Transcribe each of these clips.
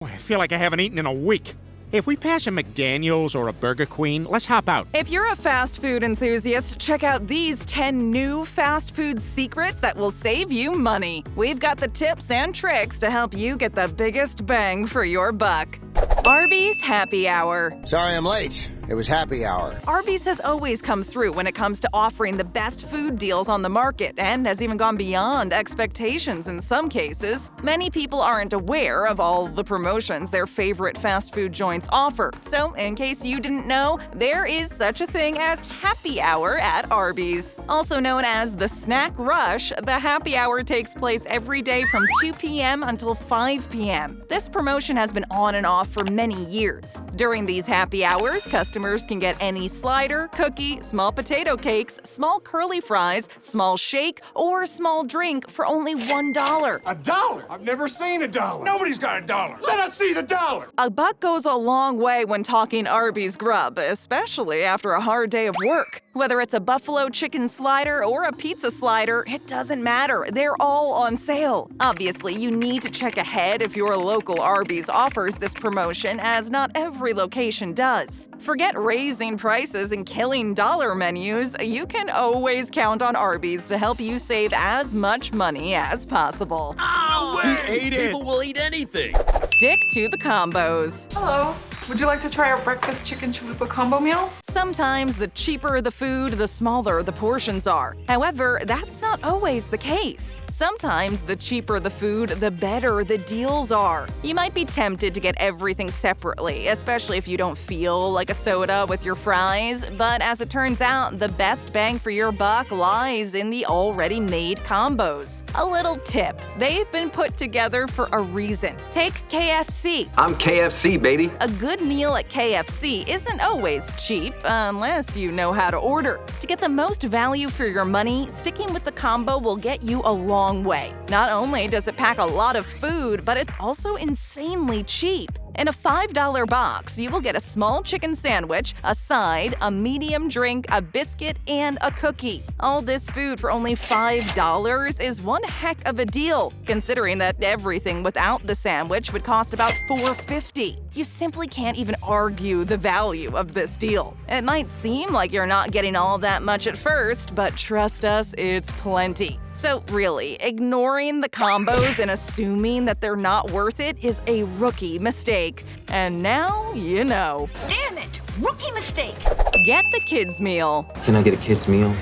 Boy, I feel like I haven't eaten in a week. If we pass a McDaniel's or a Burger Queen, let's hop out. If you're a fast food enthusiast, check out these 10 new fast food secrets that will save you money. We've got the tips and tricks to help you get the biggest bang for your buck. Arby's Happy Hour. Sorry I'm late. It was happy hour. Arby's has always come through when it comes to offering the best food deals on the market and has even gone beyond expectations in some cases. Many people aren't aware of all the promotions their favorite fast food joints offer. So, in case you didn't know, there is such a thing as happy hour at Arby's. Also known as the snack rush, the happy hour takes place every day from 2 p.m. until 5 p.m. This promotion has been on and off for many years. During these happy hours, customers can get any slider, cookie, small potato cakes, small curly fries, small shake, or small drink for only $1. $1? I've never seen $1. Nobody's got $1. Let us see the dollar. A buck goes a long way when talking Arby's grub, especially after a hard day of work. Whether it's a buffalo chicken slider or a pizza slider, it doesn't matter. They're all on sale. Obviously, you need to check ahead if your local Arby's offers this promotion, as not every location does. Forget raising prices and killing dollar menus. You can always count on Arby's to help you save as much money as possible. Oh, we ate it. People will eat anything. Stick to the combos. Hello. Would you like to try our breakfast chicken chalupa combo meal? Sometimes the cheaper the food, the smaller the portions are. However, that's not always the case. Sometimes the cheaper the food, the better the deals are. You might be tempted to get everything separately, especially if you don't feel like a soda with your fries, but as it turns out, the best bang for your buck lies in the already made combos. A little tip: they've been put together for a reason. Take KFC. I'm KFC, baby. A good meal at KFC isn't always cheap unless you know how to order. To get the most value for your money, sticking with the combo will get you a long way. Not only does it pack a lot of food, but it's also insanely cheap. In a $5 box, you will get a small chicken sandwich, a side, a medium drink, a biscuit, and a cookie. All this food for only $5 is one heck of a deal, considering that everything without the sandwich would cost about $4.50. You simply can't even argue the value of this deal. It might seem like you're not getting all that much at first, but trust us, it's plenty. So really, ignoring the combos and assuming that they're not worth it is a rookie mistake. And now you know. Damn it! Rookie mistake! Get the kids' meal. Can I get a kid's meal?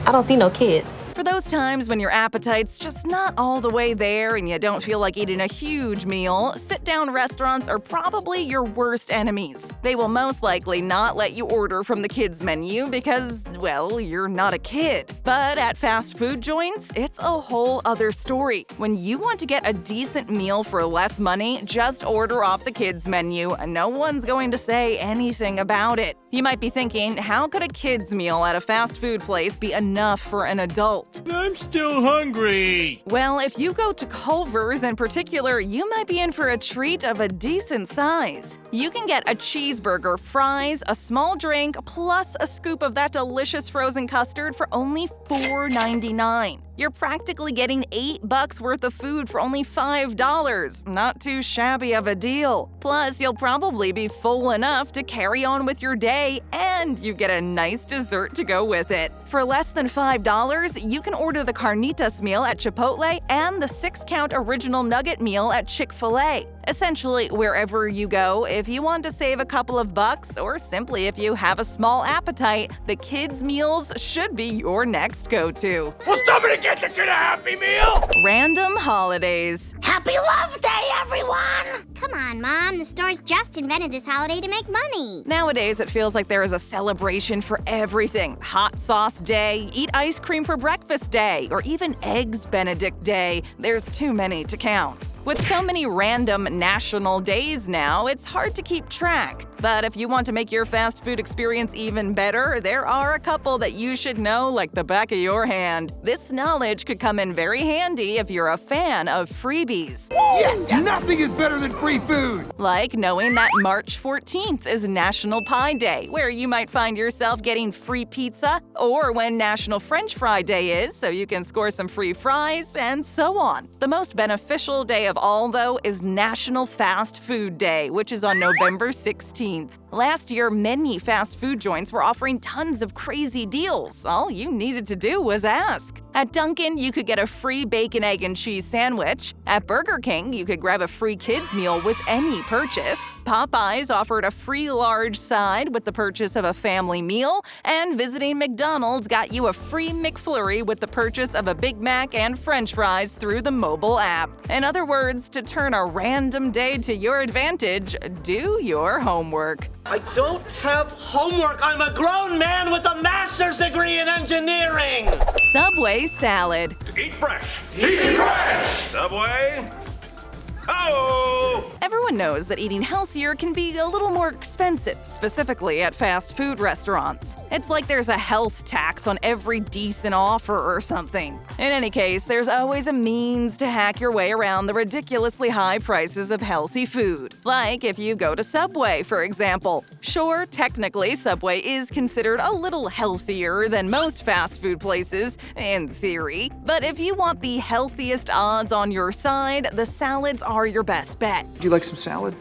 I don't see no kids. For those times when your appetite's just not all the way there and you don't feel like eating a huge meal, sit-down restaurants are probably your worst enemies. They will most likely not let you order from the kids' menu because, well, you're not a kid. But at fast food joints, it's a whole other story. When you want to get a decent meal for less money, just order off the kids' menu. No one's going to say anything about it. You might be thinking, how could a kids' meal at a fast food place be enough for an adult? I'm still hungry. Well, if you go to Culver's in particular, you might be in for a treat of a decent size. You can get a cheeseburger, fries, a small drink, plus a scoop of that delicious frozen custard for only $4.99. You're practically getting $8 worth of food for only $5. Not too shabby of a deal. Plus, you'll probably be full enough to carry on with your day, and you get a nice dessert to go with it. For less than $5, you can order the carnitas meal at Chipotle and the 6-count original nugget meal at Chick-fil-A. Essentially, wherever you go, if you want to save a couple of bucks, or simply if you have a small appetite, the kids' meals should be your next go-to. Will somebody get the kid a Happy Meal? Random holidays. Happy Love Day, everyone! Come on, Mom. The stores just invented this holiday to make money. Nowadays, it feels like there is a celebration for everything. Hot sauce day, eat ice cream for breakfast day, or even eggs Benedict day. There's too many to count. With so many random national days now, it's hard to keep track. But if you want to make your fast food experience even better, there are a couple that you should know like the back of your hand. This knowledge could come in very handy if you're a fan of Freebies. Yes! Nothing is better than free food! Like knowing that March 14th is National Pie Day, where you might find yourself getting free pizza, or when National French Fry Day is, so you can score some free fries, and so on. The most beneficial day of all, though, is National Fast Food Day, which is on November 16th. Last year, many fast food joints were offering tons of crazy deals. All you needed to do was ask. At Dunkin', you could get a free bacon, egg, and cheese sandwich. At Burger King, you could grab a free kids meal with any purchase. Popeyes offered a free large side with the purchase of a family meal. And visiting McDonald's got you a free McFlurry with the purchase of a Big Mac and French fries through the mobile app. In other words, to turn a random day to your advantage, do your homework. I don't have homework. I'm a grown man with a master's degree in engineering. Subway salad. Eat fresh! Eat fresh! Subway! Oh! Everyone knows that eating healthier can be a little more expensive, specifically at fast food restaurants. It's like there's a health tax on every decent offer or something. In any case, there's always a means to hack your way around the ridiculously high prices of healthy food. Like if you go to Subway, for example. Sure, technically, Subway is considered a little healthier than most fast food places, in theory. But if you want the healthiest odds on your side, the salads are your best bet. Would you like some salad?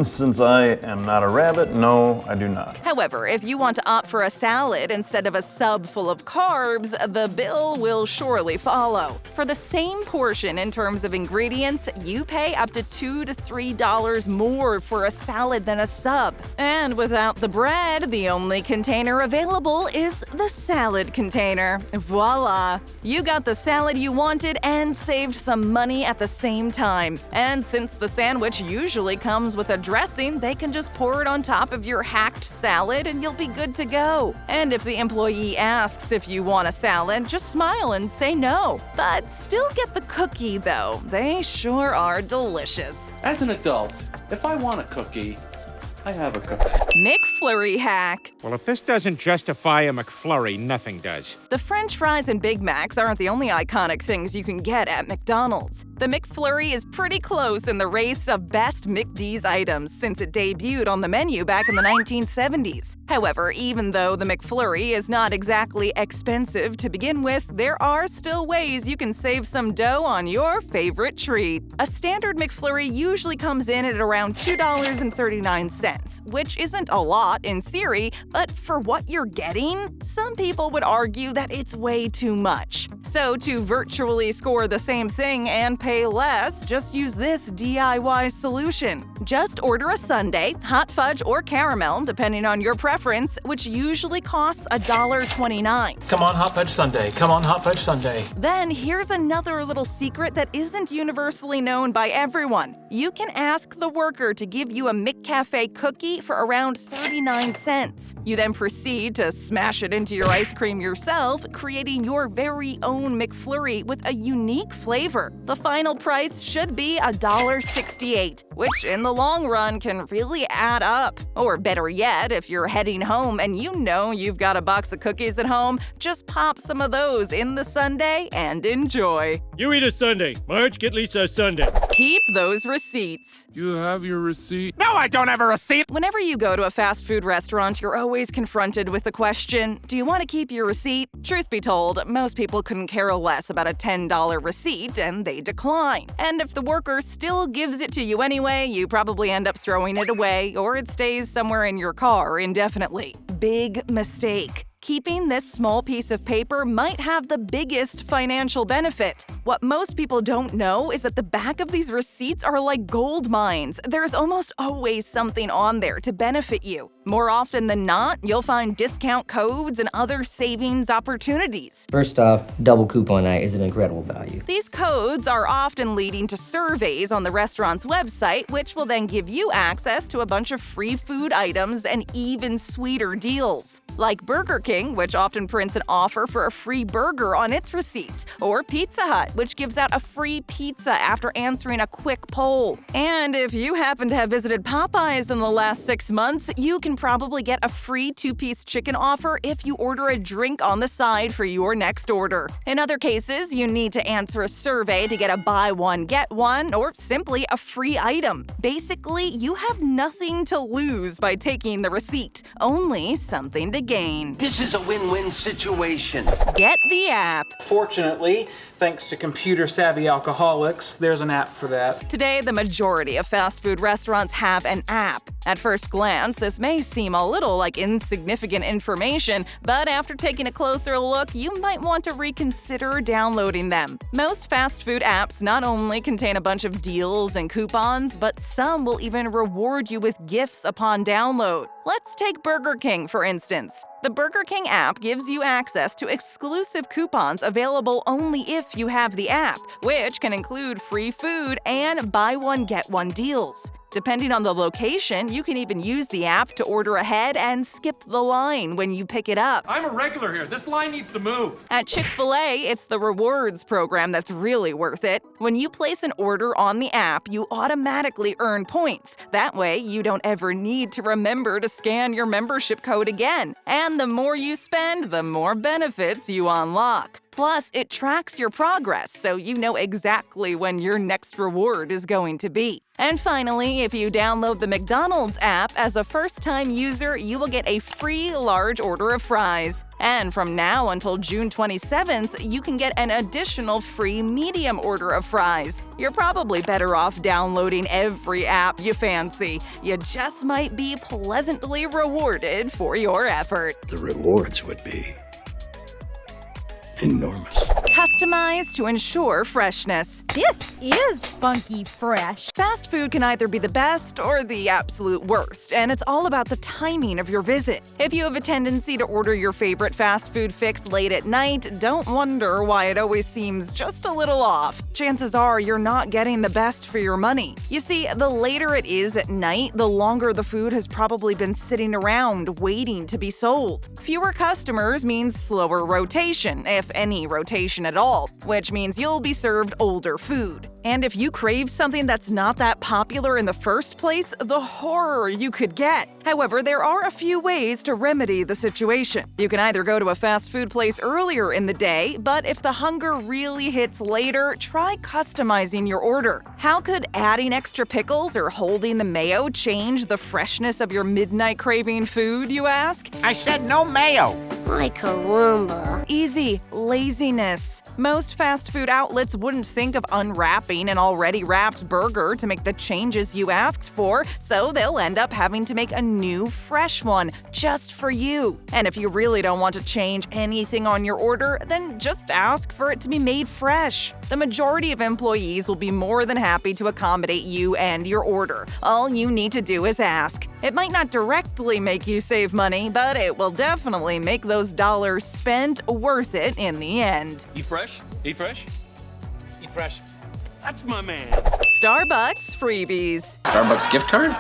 Since I am not a rabbit, no, I do not. However, if you want to opt for a salad instead of a sub full of carbs, the bill will surely follow. For the same portion in terms of ingredients, you pay up to $2 to $3 more for a salad than a sub. And without the bread, the only container available is the salad container. Voila! You got the salad you wanted and saved some money at the same time. And since the sandwich usually comes with a dressing, they can just pour it on top of your hacked salad and you'll be good to go. And if the employee asks if you want a salad, just smile and say no. But still get the cookie though. They sure are delicious. As an adult, if I want a cookie, I have a cookie. McFlurry Hack. Well, if this doesn't justify a McFlurry, nothing does. The French fries and Big Macs aren't the only iconic things you can get at McDonald's. The McFlurry is pretty close in the race of best McD's items since it debuted on the menu back in the 1970s. However, even though the McFlurry is not exactly expensive to begin with, there are still ways you can save some dough on your favorite treat. A standard McFlurry usually comes in at around $2.39, which isn't a lot in theory, but for what you're getting, some people would argue that it's way too much. So to virtually score the same thing and pay less, just use this DIY solution. Just order a sundae, hot fudge or caramel, depending on your preference, which usually costs $1.29. Come on, hot fudge sundae. Come on, hot fudge sundae. Then here's another little secret that isn't universally known by everyone. You can ask the worker to give you a McCafe cookie for around 39 cents. You then proceed to smash it into your ice cream yourself, creating your very own McFlurry with a unique flavor. The final price should be $1.68, which in the long run can really add up. Or better yet, if you're heading home and you know you've got a box of cookies at home, just pop some of those in the sundae and enjoy. You eat a sundae. Marge, get Lisa a sundae. Keep those receipts. You have your receipt? No, I don't have a receipt! Whenever you go to a fast food restaurant, you're always confronted with the question, do you want to keep your receipt? Truth be told, most people couldn't care less about a $10 receipt and they decline. And if the worker still gives it to you anyway, you probably end up throwing it away or it stays somewhere in your car indefinitely. Big mistake. Keeping this small piece of paper might have the biggest financial benefit. What most people don't know is that the back of these receipts are like gold mines. There's almost always something on there to benefit you. More often than not, you'll find discount codes and other savings opportunities. First off, double coupon night is an incredible value. These codes are often leading to surveys on the restaurant's website, which will then give you access to a bunch of free food items and even sweeter deals. Like Burger King King, which often prints an offer for a free burger on its receipts, or Pizza Hut, which gives out a free pizza after answering a quick poll. And if you happen to have visited Popeyes in the last 6 months, you can probably get a free 2-piece chicken offer if you order a drink on the side for your next order. In other cases, you need to answer a survey to get a buy one, get one, or simply a free item. Basically, you have nothing to lose by taking the receipt, only something to gain. This is a win-win situation. Get the app. Fortunately, thanks to computer-savvy alcoholics, there's an app for that. Today, the majority of fast food restaurants have an app. At first glance, this may seem a little like insignificant information, but after taking a closer look, you might want to reconsider downloading them. Most fast food apps not only contain a bunch of deals and coupons, but some will even reward you with gifts upon download. Let's take Burger King, for instance. The Burger King app gives you access to exclusive coupons available only if you have the app, which can include free food and buy one get one deals. Depending on the location, you can even use the app to order ahead and skip the line when you pick it up. I'm a regular here. This line needs to move. At Chick-fil-A, it's the rewards program that's really worth it. When you place an order on the app, you automatically earn points. That way, you don't ever need to remember to scan your membership code again. And the more you spend, the more benefits you unlock. Plus, it tracks your progress, so you know exactly when your next reward is going to be. And finally, if you download the McDonald's app as a first-time user, you will get a free large order of fries. And from now until June 27th, you can get an additional free medium order of fries. You're probably better off downloading every app you fancy. You just might be pleasantly rewarded for your effort. The rewards would be enormous. Customized to ensure freshness. This is funky fresh. Fast food can either be the best or the absolute worst, and it's all about the timing of your visit. If you have a tendency to order your favorite fast food fix late at night, don't wonder why it always seems just a little off. Chances are you're not getting the best for your money. You see, the later it is at night, the longer the food has probably been sitting around waiting to be sold. Fewer customers means slower rotation, if any rotation at all, which means you'll be served older food. And if you crave something that's not that popular in the first place, the horror you could get. However, there are a few ways to remedy the situation. You can either go to a fast food place earlier in the day, but if the hunger really hits later, try customizing your order. How could adding extra pickles or holding the mayo change the freshness of your midnight craving food, you ask? I said no mayo. Ay, caramba. Easy. Laziness. Most fast food outlets wouldn't think of unwrapping an already wrapped burger to make the changes you asked for, so they'll end up having to make a new, fresh one just for you. And if you really don't want to change anything on your order, then just ask for it to be made fresh. The majority of employees will be more than happy to accommodate you and your order. All you need to do is ask. It might not directly make you save money, but it will definitely make those dollars spent worth it in the end. Eat fresh? Eat fresh? Eat fresh. That's my man. Starbucks Freebies. Starbucks gift card?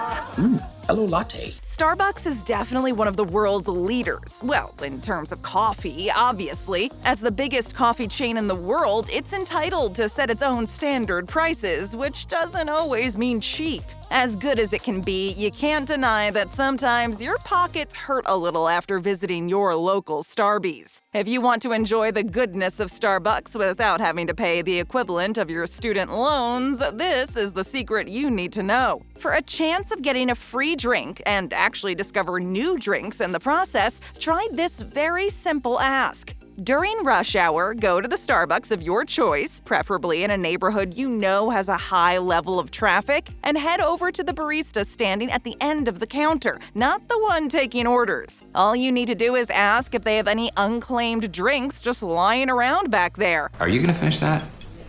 Hello latte. Starbucks is definitely one of the world's leaders. Well, in terms of coffee, obviously. As the biggest coffee chain in the world, it's entitled to set its own standard prices, which doesn't always mean cheap. As good as it can be, you can't deny that sometimes your pockets hurt a little after visiting your local Starbies. If you want to enjoy the goodness of Starbucks without having to pay the equivalent of your student loans, this is the secret you need to know. For a chance of getting a free drink and actually discover new drinks in the process, try this very simple ask. During rush hour, go to the Starbucks of your choice, preferably in a neighborhood you know has a high level of traffic, and head over to the barista standing at the end of the counter, not the one taking orders. All you need to do is ask if they have any unclaimed drinks just lying around back there. Are you gonna finish that?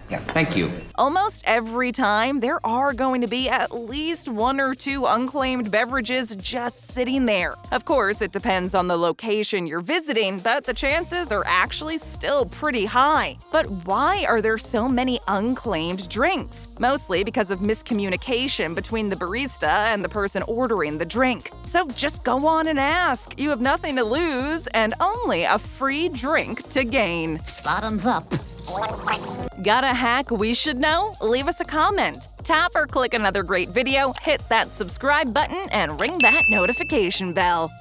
Yeah, thank you. Almost every time, there are going to be at least 1 or 2 unclaimed beverages just sitting there. Of course, it depends on the location you're visiting, but the chances are actually still pretty high. But why are there so many unclaimed drinks? Mostly because of miscommunication between the barista and the person ordering the drink. So just go on and ask. You have nothing to lose and only a free drink to gain. Bottoms up. Got a hack we should know? Leave us a comment. Tap or click another great video, hit that subscribe button, and ring that notification bell.